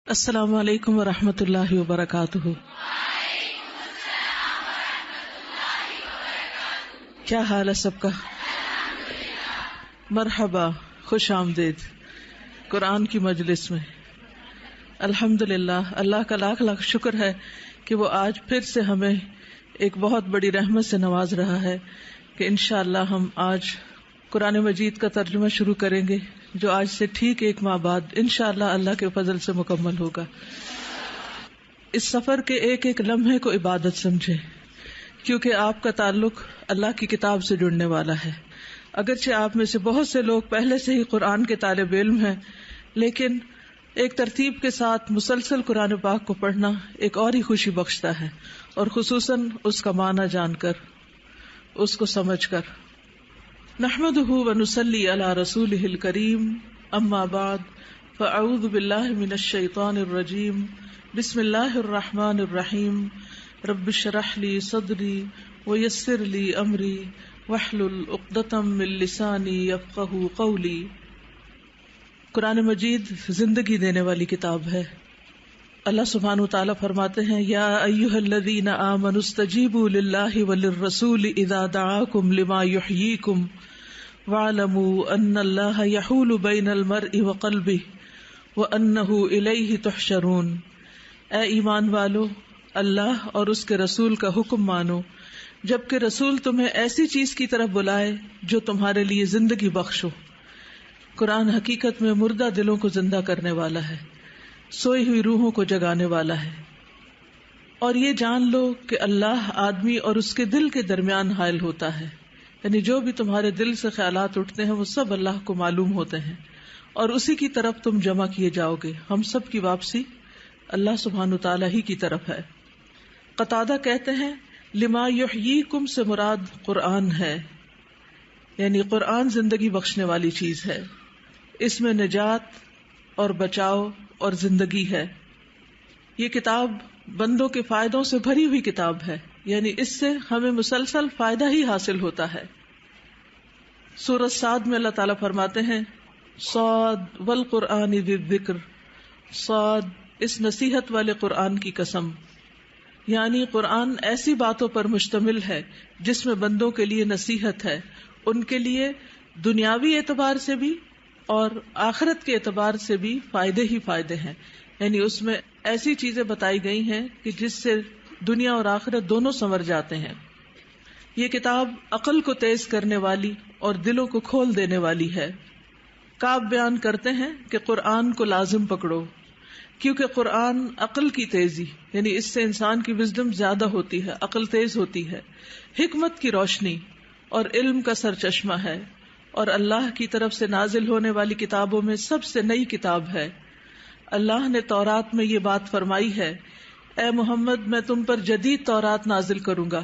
السلام علیکم ورحمۃ اللہ وبرکاتہ۔ کیا حال ہے سب کا؟ مرحبا، خوش آمدید قرآن کی مجلس میں۔ الحمدللہ، اللہ کا لاکھ لاکھ شکر ہے کہ وہ آج پھر سے ہمیں ایک بہت بڑی رحمت سے نواز رہا ہے کہ انشاءاللہ ہم آج قرآن مجید کا ترجمہ شروع کریں گے، جو آج سے ٹھیک ایک ماہ بعد انشاءاللہ اللہ کے فضل سے مکمل ہوگا۔ اس سفر کے ایک ایک لمحے کو عبادت سمجھے، کیونکہ آپ کا تعلق اللہ کی کتاب سے جڑنے والا ہے۔ اگرچہ آپ میں سے بہت سے لوگ پہلے سے ہی قرآن کے طالب علم ہیں، لیکن ایک ترتیب کے ساتھ مسلسل قرآن پاک کو پڑھنا ایک اور ہی خوشی بخشتا ہے، اور خصوصاً اس کا معنی جان کر، اس کو سمجھ کر۔ نحمده ونصلی علی رسولہ الکریم، اما بعد فاعوذ باللہ من الشیطان الرجیم، بسم اللہ الرحمن الرحیم، رب اشرح لی صدری ویسر لی امری واحلل عقدۃ من لسانی یفقہوا قولی۔ قرآن مجید زندگی دینے والی کتاب ہے۔ اللہ سبحانہ وتعالی فرماتے ہیں، یا ایھا الذین آمنوا استجیبوا للہ وللرسول اذا دعاکم لما یحییکم واعلموا ان اللہ یحول بین المرء وقلبہ وانہ الیہ تحشرون۔ اے ایمان والو، اللہ اور اس کے رسول کا حکم مانو جبکہ رسول تمہیں ایسی چیز کی طرف بلائے جو تمہارے لیے زندگی بخش ہو۔ قرآن حقیقت میں مردہ دلوں کو زندہ کرنے والا ہے، سوئی ہوئی روحوں کو جگانے والا ہے۔ اور یہ جان لو کہ اللہ آدمی اور اس کے دل کے درمیان حائل ہوتا ہے، یعنی جو بھی تمہارے دل سے خیالات اٹھتے ہیں وہ سب اللہ کو معلوم ہوتے ہیں، اور اسی کی طرف تم جمع کیے جاؤ گے۔ ہم سب کی واپسی اللہ سبحانہ تعالیٰ ہی کی طرف ہے۔ قتادہ کہتے ہیں، لما یحییکم سے مراد قرآن ہے، یعنی قرآن زندگی بخشنے والی چیز ہے، اس میں نجات اور بچاؤ اور زندگی ہے۔ یہ کتاب بندوں کے فائدوں سے بھری ہوئی کتاب ہے، یعنی اس سے ہمیں مسلسل فائدہ ہی حاصل ہوتا ہے۔ سورۃ صاد میں اللہ تعالیٰ فرماتے ہیں، صاد والقرآن ذی الذکر، صاد اس نصیحت والے قرآن کی قسم، یعنی قرآن ایسی باتوں پر مشتمل ہے جس میں بندوں کے لیے نصیحت ہے، ان کے لیے دنیاوی اعتبار سے بھی اور آخرت کے اعتبار سے بھی فائدے ہی فائدے ہیں، یعنی اس میں ایسی چیزیں بتائی گئی ہیں کہ جس سے دنیا اور آخرت دونوں سنور جاتے ہیں۔ یہ کتاب عقل کو تیز کرنے والی اور دلوں کو کھول دینے والی ہے۔ کعب بیان کرتے ہیں کہ قرآن کو لازم پکڑو، کیونکہ قرآن عقل کی تیزی، یعنی اس سے انسان کی وزڈم زیادہ ہوتی ہے، عقل تیز ہوتی ہے، حکمت کی روشنی اور علم کا سرچشمہ ہے، اور اللہ کی طرف سے نازل ہونے والی کتابوں میں سب سے نئی کتاب ہے۔ اللہ نے تورات میں یہ بات فرمائی ہے، اے محمد میں تم پر جدید تورات نازل کروں گا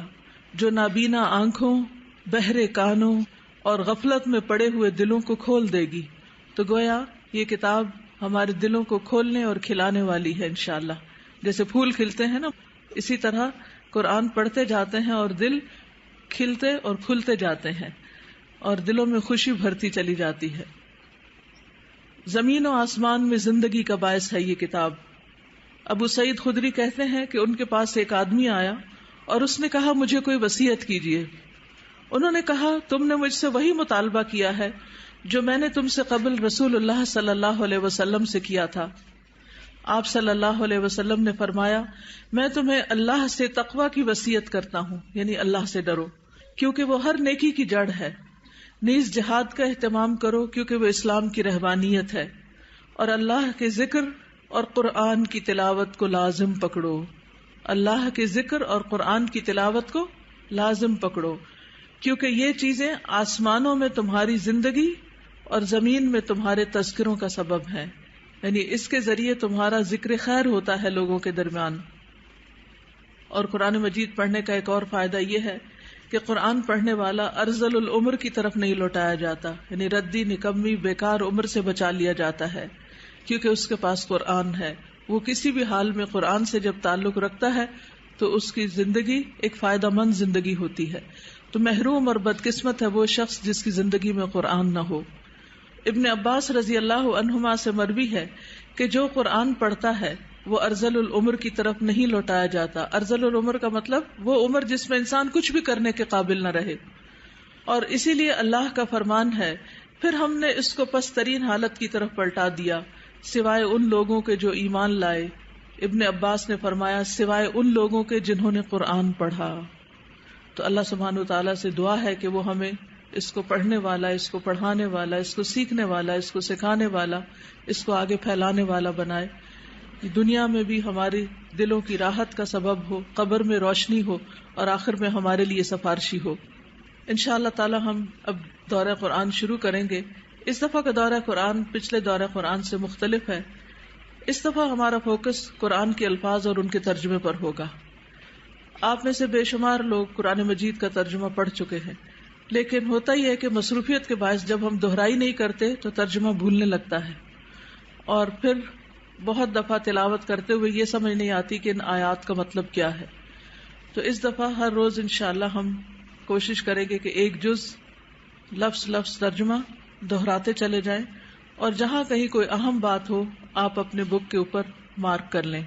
جو نابینا آنکھوں، بہرے کانوں اور غفلت میں پڑے ہوئے دلوں کو کھول دے گی۔ تو گویا یہ کتاب ہمارے دلوں کو کھولنے اور کھلانے والی ہے انشاءاللہ۔ جیسے پھول کھلتے ہیں نا، اسی طرح قرآن پڑھتے جاتے ہیں اور دل کھلتے اور کھلتے جاتے ہیں اور دلوں میں خوشی بھرتی چلی جاتی ہے۔ زمین و آسمان میں زندگی کا باعث ہے یہ کتاب۔ ابو سعید خدری کہتے ہیں کہ ان کے پاس ایک آدمی آیا اور اس نے کہا، مجھے کوئی وصیت کیجیے۔ انہوں نے کہا، تم نے مجھ سے وہی مطالبہ کیا ہے جو میں نے تم سے قبل رسول اللہ صلی اللہ علیہ وسلم سے کیا تھا۔ آپ صلی اللہ علیہ وسلم نے فرمایا، میں تمہیں اللہ سے تقوی کی وصیت کرتا ہوں، یعنی اللہ سے ڈرو کیونکہ وہ ہر نیکی کی جڑ ہے۔ نیز جہاد کا اہتمام کرو کیونکہ وہ اسلام کی رہبانیت ہے، اور اللہ کے ذکر اور قرآن کی تلاوت کو لازم پکڑو۔ اللہ کے ذکر اور قرآن کی تلاوت کو لازم پکڑو، کیونکہ یہ چیزیں آسمانوں میں تمہاری زندگی اور زمین میں تمہارے تذکروں کا سبب ہیں، یعنی اس کے ذریعے تمہارا ذکر خیر ہوتا ہے لوگوں کے درمیان۔ اور قرآن مجید پڑھنے کا ایک اور فائدہ یہ ہے کہ قرآن پڑھنے والا ارذل العمر کی طرف نہیں لوٹایا جاتا، یعنی ردی نکمی بیکار عمر سے بچا لیا جاتا ہے، کیونکہ اس کے پاس قرآن ہے۔ وہ کسی بھی حال میں قرآن سے جب تعلق رکھتا ہے تو اس کی زندگی ایک فائدہ مند زندگی ہوتی ہے۔ تو محروم اور بدقسمت ہے وہ شخص جس کی زندگی میں قرآن نہ ہو۔ ابن عباس رضی اللہ عنہما سے مروی ہے کہ جو قرآن پڑھتا ہے وہ ارذل العمر کی طرف نہیں لوٹایا جاتا. ارذل العمر کا مطلب وہ عمر جس میں انسان کچھ بھی کرنے کے قابل نہ رہے. اور اسی لیے اللہ کا فرمان ہے پھر ہم نے اس کو پسترین حالت کی طرف پلٹا دیا سوائے ان لوگوں کے جو ایمان لائے. ابن عباس نے فرمایا سوائے ان لوگوں کے جنہوں نے قرآن پڑھا. تو اللہ سبحانہ و تعالیٰ سے دعا ہے کہ وہ ہمیں اس کو پڑھنے والا، اس کو پڑھانے والا، اس کو سیکھنے والا، اس کو سکھانے والا، اس کو آگے پھیلانے والا بنائے. دنیا میں بھی ہماری دلوں کی راحت کا سبب ہو، قبر میں روشنی ہو، اور آخر میں ہمارے لیے سفارشی ہو. انشاءاللہ تعالی ہم اب دورہ قرآن شروع کریں گے. اس دفعہ کا دورہ قرآن پچھلے دورہ قرآن سے مختلف ہے. اس دفعہ ہمارا فوکس قرآن کے الفاظ اور ان کے ترجمے پر ہوگا. آپ میں سے بے شمار لوگ قرآن مجید کا ترجمہ پڑھ چکے ہیں، لیکن ہوتا ہی ہے کہ مصروفیت کے باعث جب ہم دہرائی نہیں کرتے تو ترجمہ بھولنے لگتا ہے، اور پھر بہت دفعہ تلاوت کرتے ہوئے یہ سمجھ نہیں آتی کہ ان آیات کا مطلب کیا ہے. تو اس دفعہ ہر روز انشاءاللہ ہم کوشش کریں گے کہ ایک جز لفظ لفظ ترجمہ دہراتے چلے جائیں، اور جہاں کہیں کوئی اہم بات ہو آپ اپنے بک کے اوپر مارک کر لیں.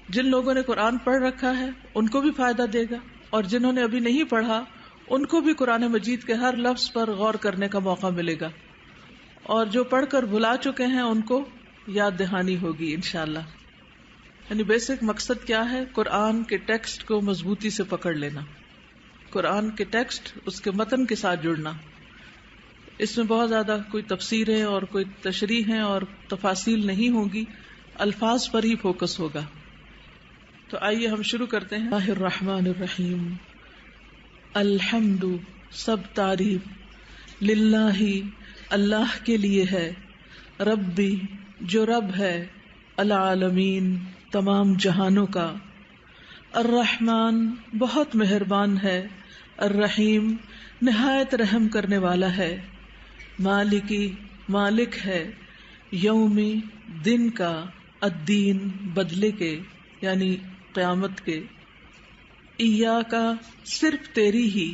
جن لوگوں نے قرآن پڑھ رکھا ہے ان کو بھی فائدہ دے گا، اور جنہوں نے ابھی نہیں پڑھا ان کو بھی قرآن مجید کے ہر لفظ پر غور کرنے کا موقع ملے گا، اور جو پڑھ کر بھلا چکے ہیں ان کو یاد دہانی ہوگی انشاءاللہ. یعنی بیسک مقصد کیا ہے؟ قرآن کے ٹیکسٹ کو مضبوطی سے پکڑ لینا، قرآن کے ٹیکسٹ اس کے متن کے ساتھ جڑنا. اس میں بہت زیادہ کوئی تفسیریں اور کوئی تشریحیں اور تفاصیل نہیں ہوں گی، الفاظ پر ہی فوکس ہوگا. تو آئیے ہم شروع کرتے ہیں. اللہ الرحمن الرحیم. الحمد سب تعریف، للہ اللہ کے لیے ہے، ربی جو رب ہے، العالمین تمام جہانوں کا، الرحمن بہت مہربان ہے، الرحیم نہایت رحم کرنے والا ہے، مالکی مالک ہے، یومی دن کا، الدین بدلے کے یعنی قیامت کے، ایاکا صرف تیری ہی،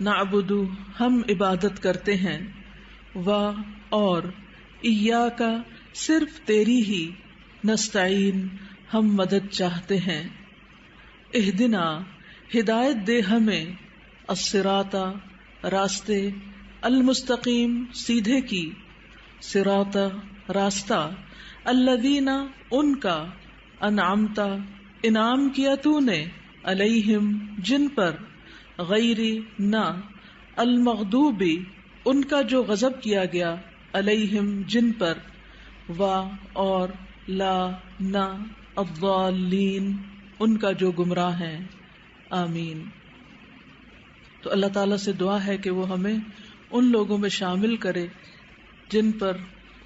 نعبد ہم عبادت کرتے ہیں، و اور ایاکا صرف تیری ہی، نستعین ہم مدد چاہتے ہیں. اہدنا ہدایت دے ہمیں، الصراط راستے، المستقیم سیدھے کی، صراط راستہ، الذین ان کا، انعمت انعام کیا تو نے، علیہم جن پر، غیری نہ، المغضوبی ان کا جو غضب کیا گیا، علیہم جن پر، و اور لا نہ، الضالین ان کا جو گمراہ ہیں، آمین. تو اللہ تعالیٰ سے دعا ہے کہ وہ ہمیں ان لوگوں میں شامل کرے جن پر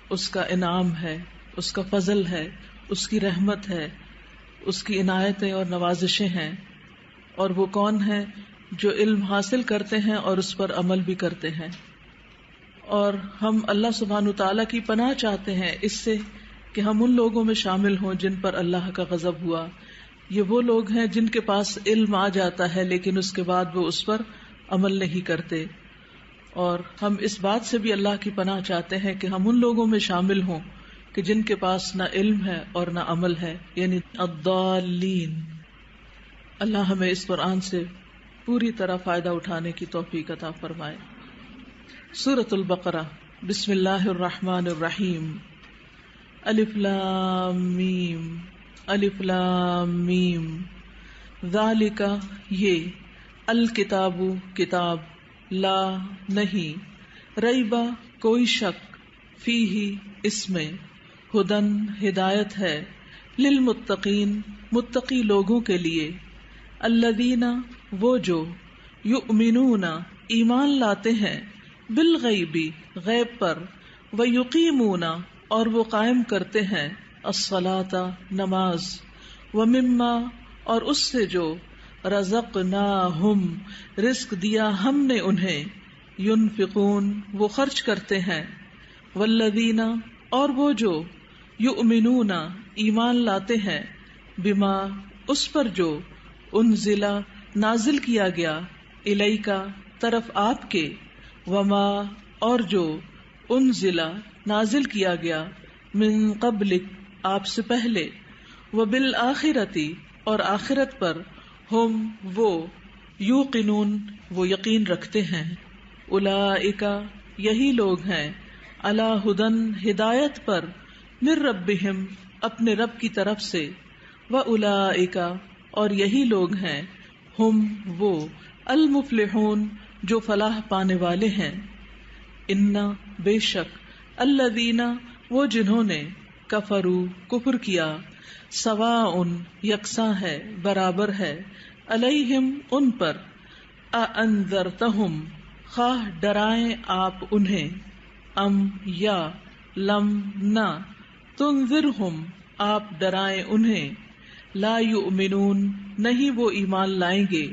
اس کا انعام ہے، اس کا فضل ہے، اس کی رحمت ہے، اس کی عنایتیں اور نوازشیں ہیں. اور وہ کون ہیں؟ جو علم حاصل کرتے ہیں اور اس پر عمل بھی کرتے ہیں. اور ہم اللہ سبحانہ تعالیٰ کی پناہ چاہتے ہیں اس سے کہ ہم ان لوگوں میں شامل ہوں جن پر اللہ کا غضب ہوا. یہ وہ لوگ ہیں جن کے پاس علم آ جاتا ہے لیکن اس کے بعد وہ اس پر عمل نہیں کرتے. اور ہم اس بات سے بھی اللہ کی پناہ چاہتے ہیں کہ ہم ان لوگوں میں شامل ہوں کہ جن کے پاس نہ علم ہے اور نہ عمل ہے، یعنی الضالین. اللہ ہمیں اس قرآن سے پوری طرح فائدہ اٹھانے کی توفیق عطا فرمائے. سورۃ البقرہ. بسم اللہ الرحمن الرحیم. الف لام میم، الف لام میم، ذالک یہ، الکتاب کتاب، لا نہیں، ریبہ کوئی شک، فیہ اس میں، ہدن ہدایت ہے، للمتقین متقی لوگوں کے لیے، الذین وہ جو، یؤمنون ایمان لاتے ہیں، بالغیب غیب پر، ویقیمون اور وہ قائم کرتے ہیں، الصلاۃ نماز، ومما اور اس سے جو، رزقناہم رزق دیا ہم نے انہیں، ينفقون وہ خرچ کرتے ہیں، والذین اور وہ جو، یؤمنون ایمان لاتے ہیں، بما اس پر جو، انزل نازل کیا گیا، الیکا طرف آپ کے، وما اور جو، انزلا نازل کیا گیا، من قبلک آپ سے پہلے، وبالآخرتی اور آخرت پر، ہم وہ، یوقنون وہ یقین رکھتے ہیں، اولئک یہی لوگ ہیں، علی ھدی ہدایت پر، من ربہم اپنے رب کی طرف سے، واولئک اور یہی لوگ ہیں، ہم وہ، المفلحون جو فلاح پانے والے ہیں، ان بے شک، الذین وہ جنہوں نے، کفروا کفر کیا، سواء یکساں ہے، برابر ہے، علیہم ان پر، اانذرتہم خواہ ڈرائیں آپ انہیں، ام یا لم نہ، تنذرہم آپ ڈرائیں انہیں، لا یؤمنون نہیں وہ ایمان لائیں گے،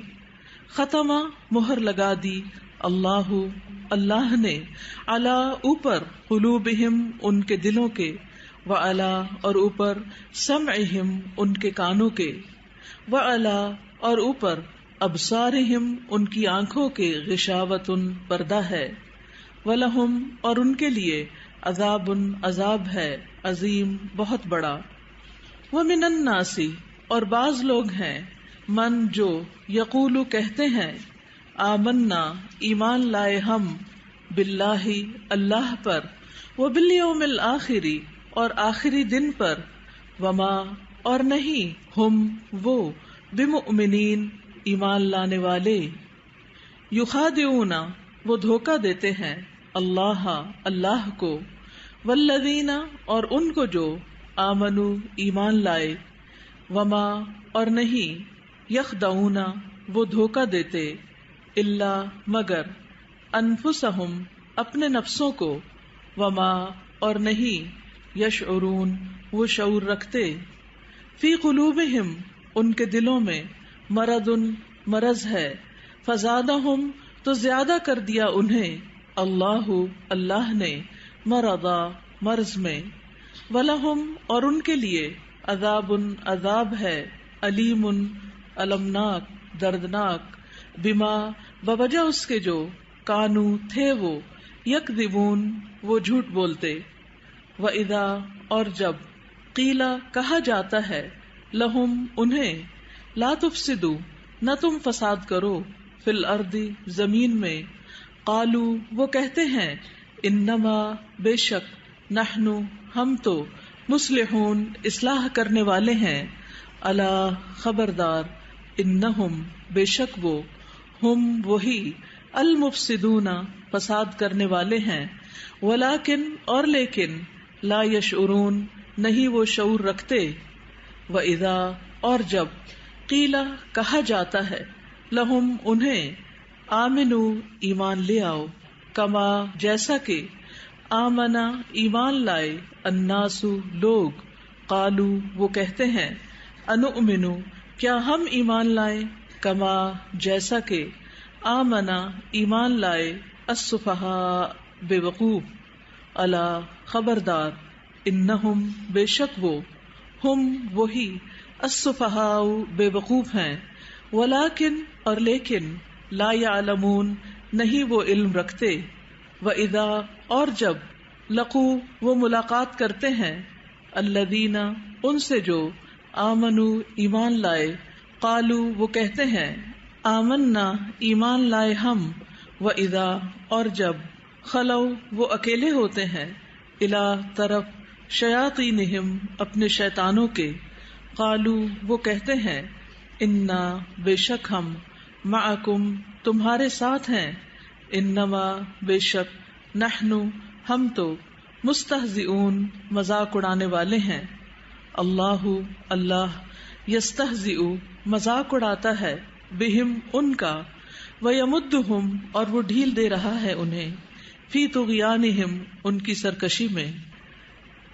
ختمہ مہر لگا دی، اللہ نے، علی اوپر، قلوبہم ان کے دلوں کے، وعلی اور اوپر، سمعہم ان کے کانوں کے، وعلی اور اوپر، ابصارہم ان کی آنکھوں کے، غشاوۃ پردہ ہے، ولہم اور ان کے لیے، عذاب عذاب ہے، عظیم بہت بڑا، ومن الناس اور بعض لوگ ہیں، من جو، یقول کہتے ہیں، آمنا ایمان لائے ہم، باللہ اللہ پر، وبالیوم الآخر اور آخری دن پر، وما اور نہیں، ہم وہ، بمؤمنین ایمان لانے والے، یخادعون وہ دھوکہ دیتے ہیں، اللہ کو، والذین اور ان کو جو، آمنو ایمان لائے، وما اور نہیں، یخدعون وہ دھوکہ دیتے، الا مگر، انفسہم اپنے نفسوں کو، وما اور نہیں، یشعرون وہ شعور رکھتے، فی قلوبہم ان کے دلوں میں، مرض ہے، فزادہم تو زیادہ کر دیا انہیں، اللہ نے، مرضا مرض میں، ولہم اور ان کے لیے، عذاب ہے، علیم المناک دردناک، بما بوجہ اس کے جو، کانو تھے وہ، یکذبون وہ جھوٹ بولتے، وَإِذَا اور جب، قیلا کہا جاتا ہے، لہم انہیں، لا تفسدوا نہ تم فساد کرو، فی الارض زمین میں، قالو وہ کہتے ہیں، انما بے شک، نحن ہم تو، مصلحون اصلاح کرنے والے ہیں، الا خبردار، انہم بے شک وہ، ہم وہی، المفسدون فساد کرنے والے ہیں، ولیکن اور لیکن، لا یشعرون نہیں وہ شعور رکھتے، وَإِذَا اور جب، قیلا کہا جاتا ہے، لہم انہیں، آمنو ایمان لے آؤ، کما جیسا کہ، آمنا ایمان لائے، الناس لوگ، قالو وہ کہتے ہیں، انؤمنو کیا ہم ایمان لائیں، کما جیسا کہ، آمنا ایمان لائے، السفہاء بے وقوف، الا خبردار، انہم بے شک وہ، ہم وہی، السفہاء بے وقوف ہیں، ولیکن اور لیکن، لا یعلمون نہیں وہ علم رکھتے، وَإِذَا اور جب، لقو وہ ملاقات کرتے ہیں، الذین ان سے جو، آمنو ایمان لائے، قالو وہ کہتے ہیں، آمنا ایمان لائے ہم، وَإِذَا اور جب، خلو وہ اکیلے ہوتے ہیں، الی طرف، شیاطینہم اپنے شیطانوں کے، قالو وہ کہتے ہیں، انا بے شک ہم، معکم تمہارے ساتھ ہیں، انما بے شک، نحن ہم تو، مستہزئون مذاق اڑانے والے ہیں، اللہ یستہزئ مذاق اڑاتا ہے، بہم ان کا، ویمدہم اور وہ ڈھیل دے رہا ہے انہیں، فی طغیانہم ان کی سرکشی میں،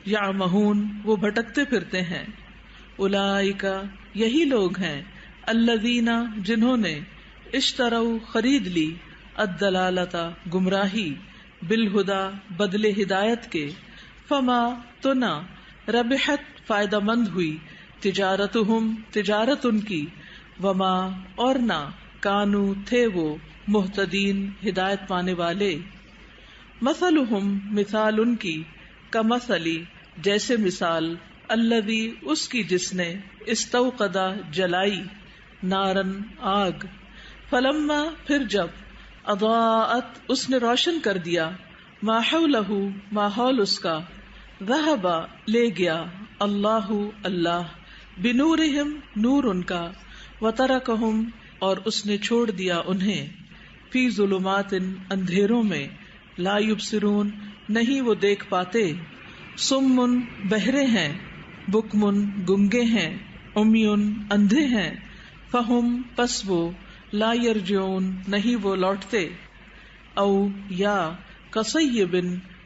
یعمہون وہ بھٹکتے پھرتے ہیں، اولئک یہی لوگ ہیں، الذین جنہوں نے، اشتروا خرید لی، الضلالۃ گمراہی، بالہدی بدلے ہدایت کے، فما تو نہ، ربحت فائدہ مند ہوئی، تجارتہم تجارت ان کی، وما اور نہ، کانو تھے وہ، مہتدین ہدایت پانے والے، مثلہم مثال ان کی، کمثلی جیسے مثال، الذی اس کی جس نے، استوقدا جلائی، نارن آگ، فلما پھر جب، اضاءت اس نے روشن کر دیا، ما حولہ ماحول اس کا، ذہب لے گیا، اللہ اللہ، بنورہم نور ان کا، وترکہم اور اس نے چھوڑ دیا انہیں، فی ظلمات اندھیروں میں، لا یبصرون نہیں وہ دیکھ پاتے، صم بہرے ہیں، بکم گنگے ہیں، عمی اندھے ہیں، فہم پس وہ، لا یرجعون نہیں وہ لوٹتے، او یا کصیب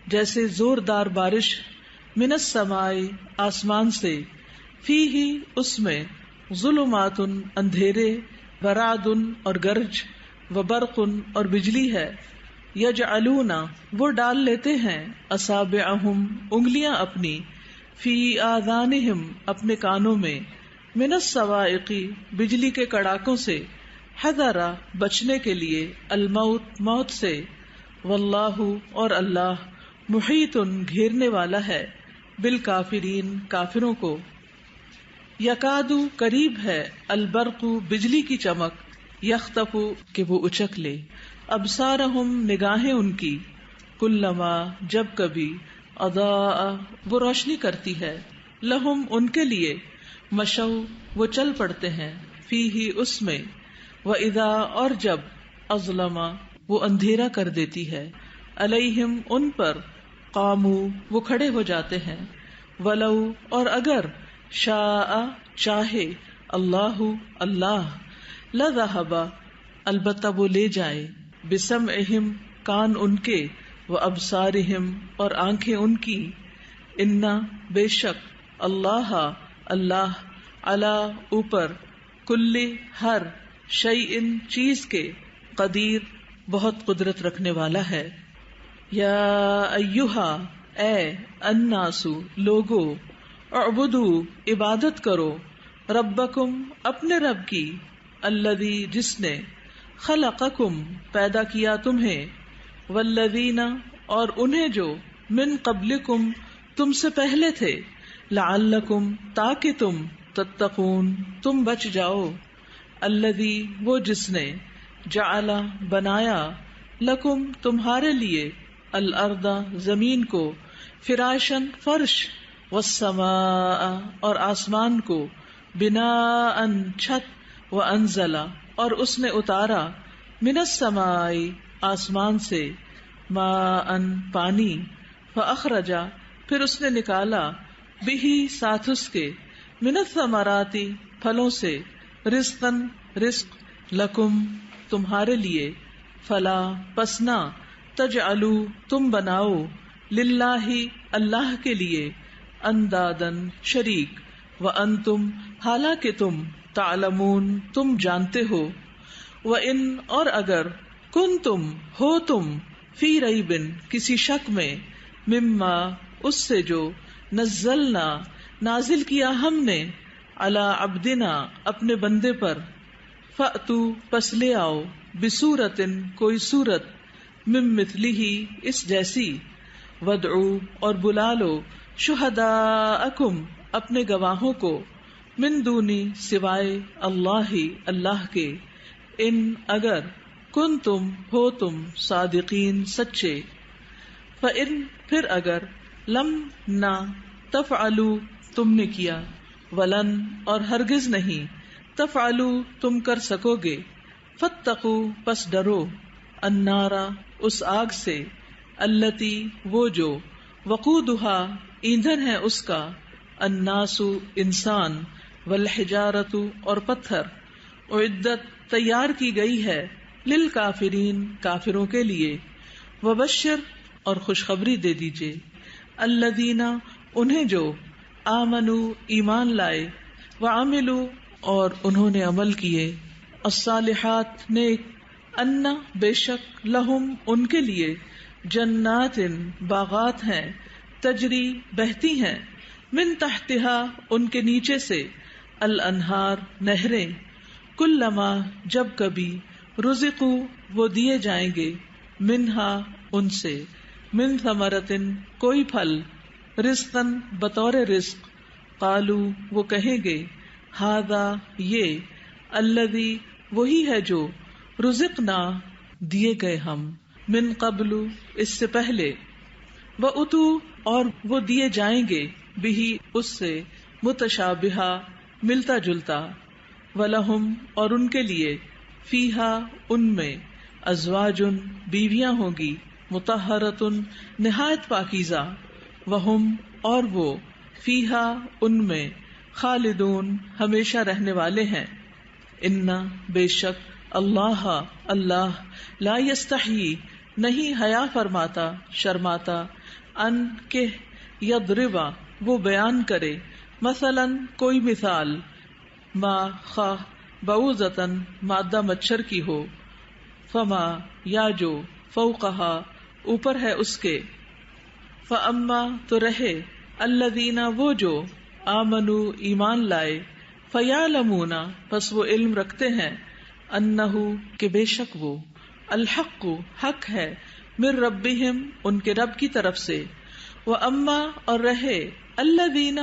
جیسے زوردار بارش، من السماء آسمان سے، فیہ اس میں، ظلمات اندھیرے، ورعد اور گرج، وبرق اور بجلی ہے، یجعلون وہ ڈال لیتے ہیں، اصابعہم انگلیاں اپنی، فی آذانہم اپنے کانوں میں، من الصواعق بجلی کے کڑاکوں سے، حذر بچنے کے لیے، الموت موت سے، واللہ اور اللہ، محیط گھیرنے والا ہے، بالکافرین کافروں کو، یکادو قریب ہے، البرق بجلی کی چمک، یخطف کہ وہ اچک لے، ابصارہم نگاہیں ان کی، کلما جب کبھی، اضاء وہ روشنی کرتی ہے، لہم ان کے لیے، مشو وہ چل پڑتے ہیں، فیہ اس میں، وَإِذَا اور جب، اظلم وہ اندھیرا کر دیتی ہے، علیہم ان پر، قاموا وہ کھڑے ہو جاتے ہیں، ولو اور اگر، شاء چاہے، اللہ اللہ، لذہب البتہ وہ لے جائے، بسمعہم کان ان کے، وابصارہم اور آنکھیں ان کی، انا بے شک، اللہ اللہ، علی اوپر، کل ہر، شیء چیز کے، قدیر بہت قدرت رکھنے والا ہے۔ یا ایہا اے، الناس لوگو، اعبدوا عبادت کرو، ربکم اپنے رب کی، الذی جس نے، خلقکم پیدا کیا تمہیں، والذین اور انہیں جو، من قبلکم تم سے پہلے تھے، لعلکم تاکہ تم، تتقون تم بچ جاؤ، الذی وہ جس نے، جعل بنایا، لکم تمہارے لیے، الارض زمین کو، فراشن فرش، والسماء اور آسمان کو، بناء چھت، وانزل اور اس نے اتارا، من السماء آسمان سے، ماء پانی، فاخرج پھر اس نے نکالا، بہ ساتھ اس کے، من الثمرات پھلوں سے، رزقا رزق، لکم تمہارے لیے، فلا پسنا، تجعلوا تم بناؤ، للہ اللہ کے لیے، اندادن شریک، وانتم حالانکہ تم، تعلمون تم جانتے ہو، وان اور اگر، کنتم ہو تم، فی ریب کسی شک میں، مما اس سے جو، نزلنا نازل کیا ہم نے، علی عبدنا اپنے بندے پر، فأتوا پس لے آؤ، بصورت کوئی صورت، من مثلہ اس جیسی، وادعوا اور بلا لو، شہداءکم اپنے گواہوں کو، من دونی سوائے، اللہ اللہ کے، ان اگر، کنتم ہو تم، صادقین سچے، فإن پھر اگر، لم نہ، تفعلوا تم نے کیا، ولن اور ہرگز نہیں، تفعلوا تم کر سکو گے، فاتقوا پس ڈرو، النار اس آگ سے، التی وہ جو، وقودھا ایندھن ہے اس کا، الناس انسان، والحجارۃ اور پتھر، اعدت تیار کی گئی ہے، للکافرین کافروں کے لیے، وبشر اور خوشخبری دے دیجئے، الذین انہیں جو، آمنوا ایمان لائے، وعملوا اور انہوں نے عمل کیے، الصالحات نیک، ان بے شک، لہم ان کے لیے، جنات باغات ہیں، تجری بہتی ہیں، من تحتہا ان کے نیچے سے، الانہار نہریں، کلما جب کبھی، رزقوا وہ دیے جائیں گے، منہا ان سے، من ثمرتن کوئی پھل، رزقن بطور رزق، قالو وہ کہیں گے، ھذا یہ، الذی وہی ہے جو، رزقنا دیے گئے ہم، من قبل اس سے پہلے، واتو اور وہ دیے جائیں گے، بہی اس سے، متشابہا ملتا جلتا، ولہم اور ان کے لیے، فیہا ان میں، ازواجن بیویاں ہوں گی، مطہرتن نہایت پاکیزہ، وہم اور وہ، فیہا ان میں، خالدون ہمیشہ رہنے والے ہیں۔ انا بے شک، اللہ اللہ، لا یستحیی نہیں حیا فرماتا شرماتا، ان کہ یضربا وہ بیان کرے، مثلاً کوئی مثال، ما خواہ بعوضتاً مادہ مچھر کی ہو، فما یا جو، فوقہا اوپر ہے اس کے، فاما تو رہے، الذین وہ جو، آمنو ایمان لائے، فیعلمون پس وہ علم رکھتے ہیں، انہو کہ بے شک وہ، الحق حق ہے، من ربہم ان کے رب کی طرف سے، واما اور رہے، الذین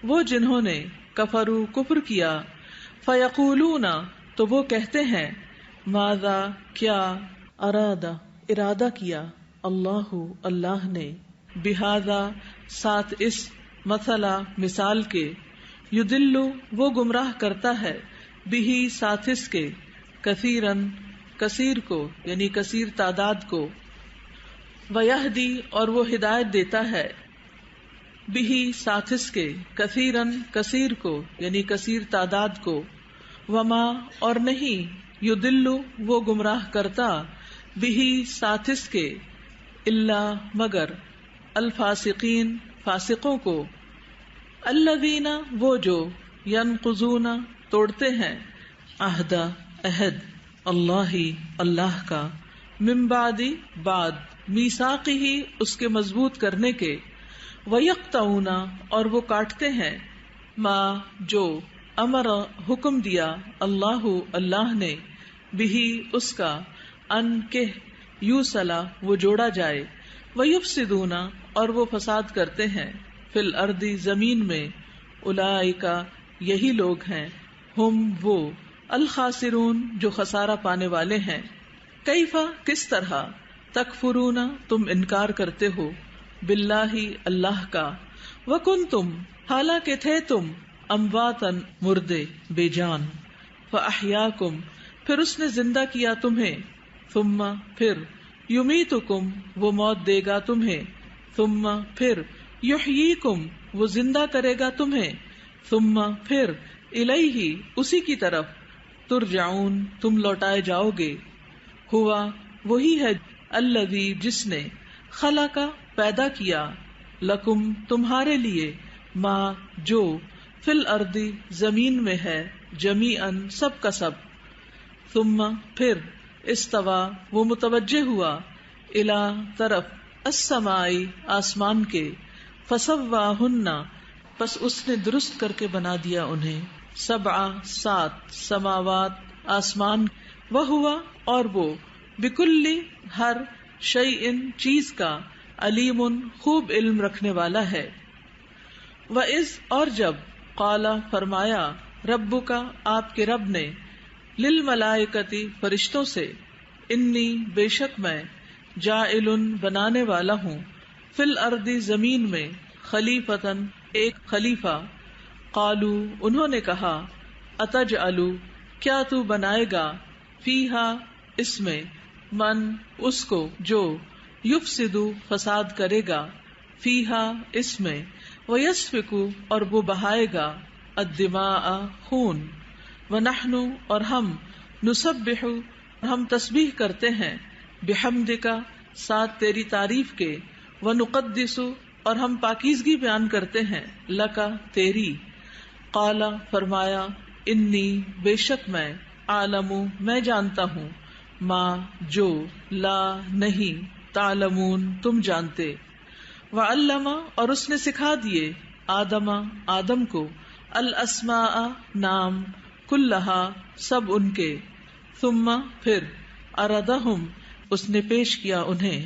وہ جنہوں نے، کفروا کفر کیا، فیقولون تو وہ کہتے ہیں، ماذا کیا، ارادہ کیا، اللہ اللہ نے، بہذا ساتھ اس، مثلا مثال کے، یدل وہ گمراہ کرتا ہے، بہی ساتھ اس کے، کثیرن کثیر کو یعنی کثیر تعداد کو، ویہدی اور وہ ہدایت دیتا ہے، بہی ساتھ اس کے، کثیرن کثیر کو یعنی کثیر تعداد کو، وما اور نہیں، یدل وہ گمراہ کرتا، بہی ساتھ اس کے، الا مگر، الفاسقین فاسقوں کو، الذین وہ جو، ینقضون توڑتے ہیں، عہد عہد، اللہ اللہ کا، من بعد میثاقہ اس کے مضبوط کرنے کے، ویقطعون اور وہ کاٹتے ہیں، ما جو، امر حکم دیا، اللہ اللہ نے، بہی اس کا، ان کہ یوصلا وہ جوڑا جائے، ویفسدون اور وہ فساد کرتے ہیں، فی الارض زمین میں، اولئک یہی لوگ ہیں، ہم وہ، الخاسرون جو خسارہ پانے والے ہیں، کیفا کس طرح، تکفرون تم انکار کرتے ہو، باللہ اللہ کا، وکنتم حالانکہ تھے تم، امواتن مردے بے جان، فاحیاکم پھر اس نے زندہ کیا تمہیں، ثم پھر، یمیتکم وہ موت دے گا تمہیں، ثم پھر، یحییکم وہ زندہ کرے گا تمہیں، ثم پھر، الیہ اسی کی طرف، ترجعون تم لوٹائے جاؤ گے، ہوا وہی ہے، الذی جس نے، خلق پیدا کیا، لکم تمہارے لیے، ما جو، فی الارض زمین میں ہے، جمیعاً سب کا سب، ثم پھر، استوا وہ متوجہ ہوا، الی طرف، السماء آسمان کے، فسواہن پس اس نے درست کر کے بنا دیا انہیں، سبع سات، سماوات آسمان، وہوا اور وہ، بکل ہر، شیء چیز کا، علیم خوب علم رکھنے والا ہے، وَإِذْ اور جب، قال فرمایا، ربک آپ کے رب نے، للملائکتی فرشتوں سے، انی بے شک میں، جاعل بنانے والا ہوں، فی الارض زمین میں، خلیفتن ایک خلیفہ، قالو انہوں نے کہا، اتجعل کیا تو بنائے گا، فیہا اس میں، من اس کو جو، یفسد فساد کرے گا، فیہا اس میں، ویسفک اور وہ بہائے گا، الدماء خون، ونحن اور ہم، نسبح ہم تسبیح کرتے ہیں، بحمدک ساتھ تیری تعریف کے، ونقدس اور ہم پاکیزگی بیان کرتے ہیں، لکا تیری، قال فرمایا، انی بے شک میں، عالم میں جانتا ہوں، ما جو، لا نہیں، تعلمون تم جانتے، وعلم اور اس نے سکھا دیے، آدم آدم کو، الاسماء نام، کلہا سب ان کے، ثم پھر، اردہم اس نے پیش کیا انہیں،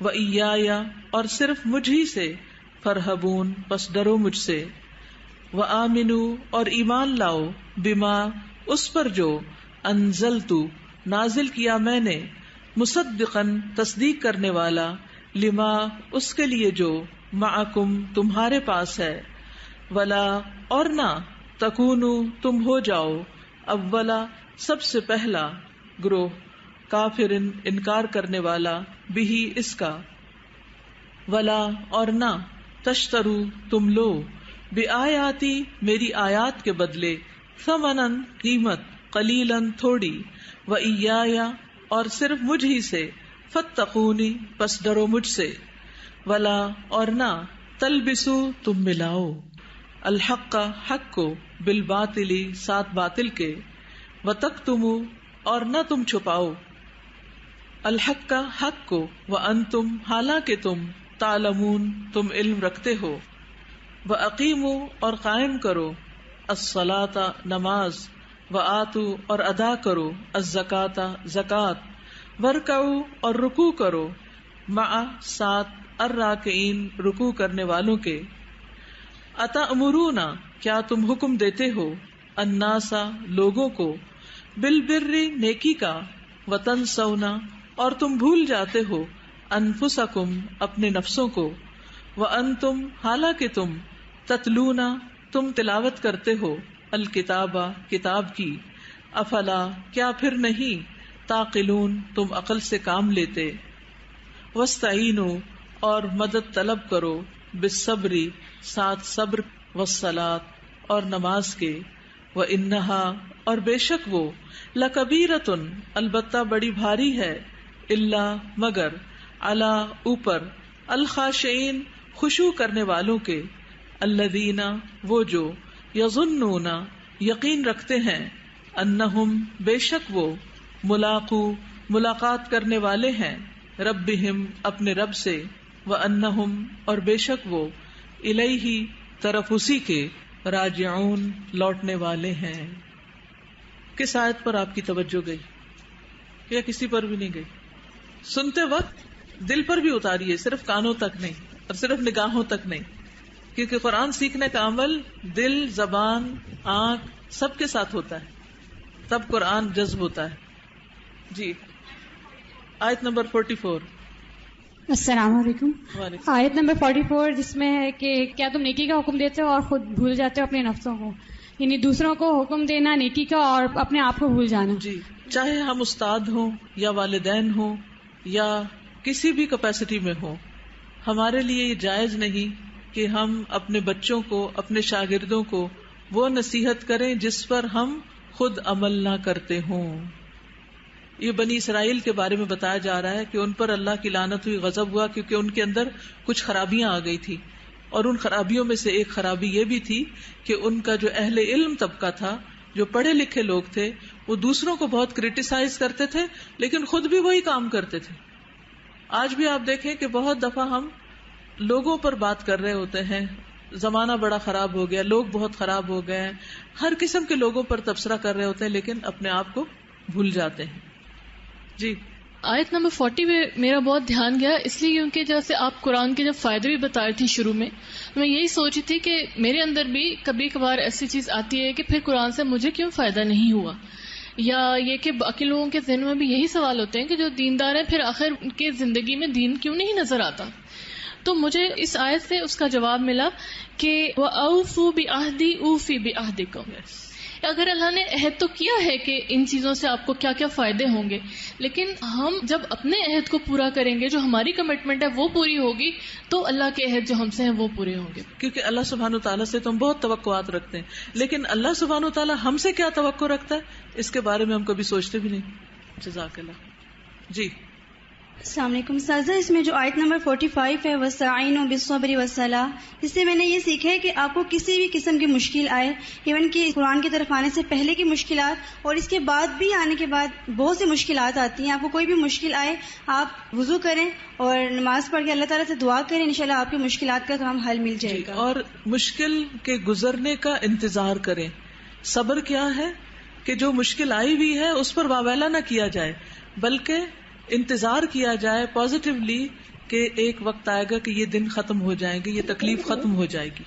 وَإِيَّايَ اور صرف مجھ ہی سے، فَارْهَبُونَ پس ڈرو مجھ سے، وَآمِنُوا اور ایمان لاؤ، بِمَا اس پر جو، انزلت نازل کیا میں نے، مصدقاً تصدیق کرنے والا، لما اس کے لیے جو، معکم تمہارے پاس ہے، ولا اور نہ، تکونوا تم ہو جاؤ، اولا سب سے پہلا، گروہ، کافرن انکار کرنے والا، بھی اس کا، ولا اور نہ، تشترو تم لو، بآیاتی میری آیات کے بدلے، ثمنن قیمت، قلیلاً تھوڑی، وإیایا اور صرف مجھ ہی سے، فاتقونی پس ڈرو مجھ سے، ولا اور نہ، تلبسو تم ملاؤ، الحق حق کو، بالباطلی ساتھ باطل کے، وتکتمو اور نہ تم چھپاؤ، الحق کا حق کو، وانتم حالانکہ تم، تعلمون تم علم رکھتے ہو، وَأَقِیمُوا اور قائم کرو، الصَّلَاةَ نماز، وَآتُوا اور ادا کرو، الزَّکَاةَ زکوٰۃ، وَارْکَعُوا اور رکوع کرو، مع ساتھ، الراکعین رکوع کرنے والوں کے، أَتَأْمُرُونَ کیا تم حکم دیتے ہو، النَّاسَ لوگوں کو، بِالْبِرِّ نیکی کا، وَتَنْسَوْنَ اور تم بھول جاتے ہو، أَنفُسَکُمْ اپنے نفسوں کو، وَأَنْتُمْ حالانکہ تم، تتلون تم تلاوت کرتے ہو، الکتاب کتاب کی، افلا کیا پھر نہیں، تعقلون تم عقل سے کام لیتے، واستعینوا اور مدد طلب کرو، بالصبر ساتھ صبر، والصلاۃ اور نماز کے، وانہا اور بے شک وہ، لکبیرۃ البتہ بڑی بھاری ہے، الا مگر، علی اوپر، الخاشعین خشوع کرنے والوں کے، الذین وہ جو، یظنون یقین رکھتے ہیں، انہم بے شک وہ، ملاقو ملاقات کرنے والے ہیں، ربہم اپنے رب سے، وانہم اور بے شک وہ، الیہ طرف اسی کے، راجعون لوٹنے والے ہیں۔ کس آیت پر آپ کی توجہ گئی یا کسی پر بھی نہیں گئی؟ سنتے وقت دل پر بھی اتاریے، صرف کانوں تک نہیں اور صرف نگاہوں تک نہیں، کیونکہ قرآن سیکھنے کا عمل دل، زبان، آنکھ سب کے ساتھ ہوتا ہے، تب قرآن جذب ہوتا ہے۔ جی آیت نمبر 44۔ السلام علیکم۔ آیت نمبر 44 جس میں ہے کہ کیا تم نیکی کا حکم دیتے ہو اور خود بھول جاتے ہو اپنے نفسوں کو، یعنی دوسروں کو حکم دینا نیکی کا اور اپنے آپ کو بھول جانا۔ جی چاہے ہم استاد ہوں یا والدین ہوں یا کسی بھی کیپیسٹی میں ہوں، ہمارے لیے یہ جائز نہیں کہ ہم اپنے بچوں کو، اپنے شاگردوں کو وہ نصیحت کریں جس پر ہم خود عمل نہ کرتے ہوں۔ یہ بنی اسرائیل کے بارے میں بتایا جا رہا ہے کہ ان پر اللہ کی لعنت ہوئی، غضب ہوا، کیونکہ ان کے اندر کچھ خرابیاں آ گئی تھی، اور ان خرابیوں میں سے ایک خرابی یہ بھی تھی کہ ان کا جو اہل علم طبقہ تھا، جو پڑھے لکھے لوگ تھے، وہ دوسروں کو بہت کرٹیسائز کرتے تھے لیکن خود بھی وہی کام کرتے تھے۔ آج بھی آپ دیکھیں کہ بہت دفعہ ہم لوگوں پر بات کر رہے ہوتے ہیں، زمانہ بڑا خراب ہو گیا، لوگ بہت خراب ہو گئے ہیں، ہر قسم کے لوگوں پر تبصرہ کر رہے ہوتے ہیں لیکن اپنے آپ کو بھول جاتے ہیں۔ جی آیت نمبر 40 میں میرا بہت دھیان گیا، اس لیے کیونکہ جیسے آپ قرآن کے جب فائدے بھی بتا رہی تھی شروع میں یہی سوچی تھی کہ میرے اندر بھی کبھی کبھار ایسی چیز آتی ہے کہ پھر قرآن سے مجھے کیوں فائدہ نہیں ہوا، یا یہ کہ باقی لوگوں کے ذہن میں بھی یہی سوال ہوتے ہیں کہ جو دیندار ہیں پھر آخر ان کی زندگی میں دین کیوں نہیں نظر آتا۔ تو مجھے اس آیت سے اس کا جواب ملا کہ وَأَوْفُوا بِعَهْدِي أُوفِ بِعَهْدِكُمْ، اگر اللہ نے عہد تو کیا ہے کہ ان چیزوں سے آپ کو کیا کیا فائدے ہوں گے، لیکن ہم جب اپنے عہد کو پورا کریں گے، جو ہماری کمٹمنٹ ہے وہ پوری ہوگی، تو اللہ کے عہد جو ہم سے ہیں وہ پورے ہوں گے۔ کیونکہ اللہ سبحانہ وتعالیٰ سے تو ہم بہت توقعات رکھتے ہیں، لیکن اللہ سبحانہ وتعالیٰ ہم سے کیا توقع رکھتا ہے اس کے بارے میں ہم کبھی سوچتے بھی نہیں۔ جزاک اللہ۔ جی السلام علیکم سازا، اس میں جو آیت نمبر 45 ہے وَاسْتَعِینُوا بِالصَّبْرِ وَالصَّلَاةِ، اس سے میں نے یہ سیکھا ہے کہ آپ کو کسی بھی قسم کی مشکل آئے، ایون کہ قرآن کی طرف آنے سے پہلے کی مشکلات اور اس کے بعد بھی آنے کے بعد بہت سی مشکلات آتی ہیں، آپ کو کوئی بھی مشکل آئے آپ وضو کریں اور نماز پڑھ کے اللہ تعالیٰ سے دعا کریں، انشاءاللہ آپ کی مشکلات کا کام حل مل جائے گا۔ اور مشکل کے گزرنے کا انتظار کریں۔ صبر کیا ہے کہ جو مشکل آئی ہوئی ہے اس پر واویلا نہ کیا جائے، بلکہ انتظار کیا جائے پازیٹیولی کہ ایک وقت آئے گا کہ یہ دن ختم ہو جائیں گے, یہ تکلیف ختم ہو جائے گی.